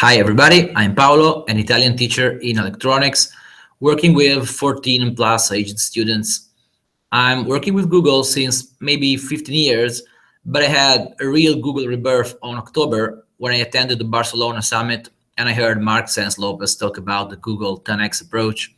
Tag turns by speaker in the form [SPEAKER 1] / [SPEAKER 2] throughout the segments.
[SPEAKER 1] Hi everybody, I'm Paolo, an Italian teacher in electronics, working with 14 plus aged students. I'm working with Google since maybe 15 years, but I had a real Google rebirth on October when I attended the Barcelona summit and I heard Marc Sanz-Lopez talk about the Google 10x approach.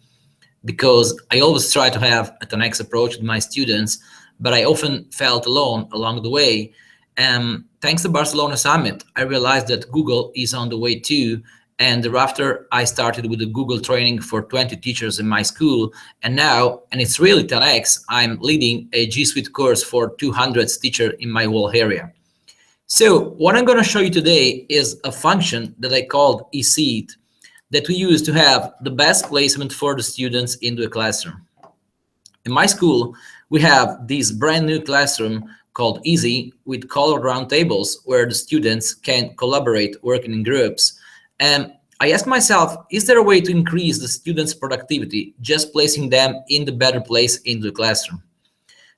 [SPEAKER 1] Because I always try to have a 10x approach with my students, but I often felt alone along the way. And thanks to Barcelona Summit, I realized that Google is on the way too. And thereafter, I started with a Google training for 20 teachers in my school. And now, and it's really 10x, I'm leading a G Suite course for 200 teachers in my whole area. So what I'm going to show you today is a function that I called eSeat that we use to have the best placement for the students in the classroom. In my school, we have this brand new classroom called Easy with colored round tables where the students can collaborate working in groups. And I asked myself, is there a way to increase the students' productivity just placing them in the better place in the classroom?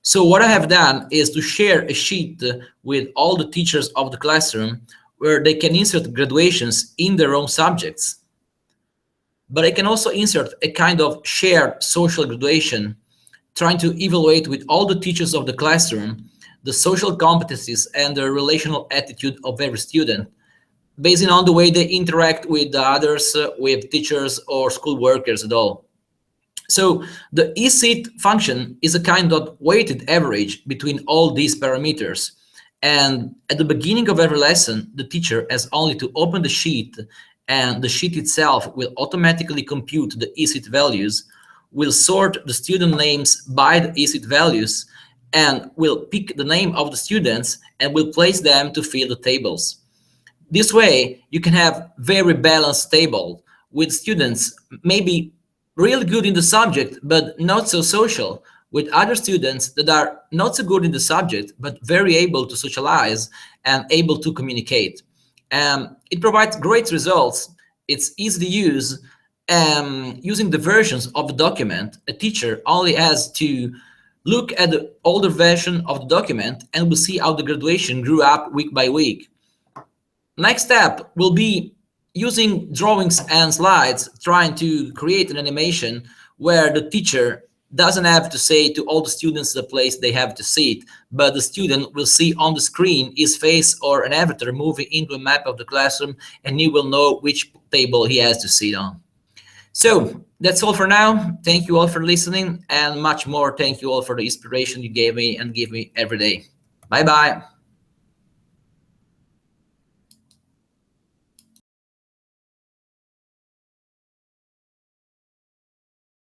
[SPEAKER 1] So what I have done is to share a sheet with all the teachers of the classroom where they can insert graduations in their own subjects. But I can also insert a kind of shared social graduation, trying to evaluate with all the teachers of the classroom the social competencies and the relational attitude of every student, based on the way they interact with the others, with teachers or school workers at all. So the eSeat function is a kind of weighted average between all these parameters. And at the beginning of every lesson, the teacher has only to open the sheet, and the sheet itself will automatically compute the eSeat values, will sort the student names by the eSeat values, and will pick the name of the students and will place them to fill the tables. This way, you can have very balanced table with students maybe really good in the subject, but not so social, with other students that are not so good in the subject, but very able to socialize and able to communicate. It provides great results. It's easy to use. Using the versions of the document, a teacher only has to look at the older version of the document and will see how the graduation grew up week by week. Next step will be using drawings and slides, trying to create an animation where the teacher doesn't have to say to all the students the place they have to sit, but the student will see on the screen his face or an avatar moving into a map of the classroom, and he will know which table he has to sit on. So that's all for now. Thank you all for listening, and much more. Thank you all for the inspiration you gave me and give me every day. Bye-bye.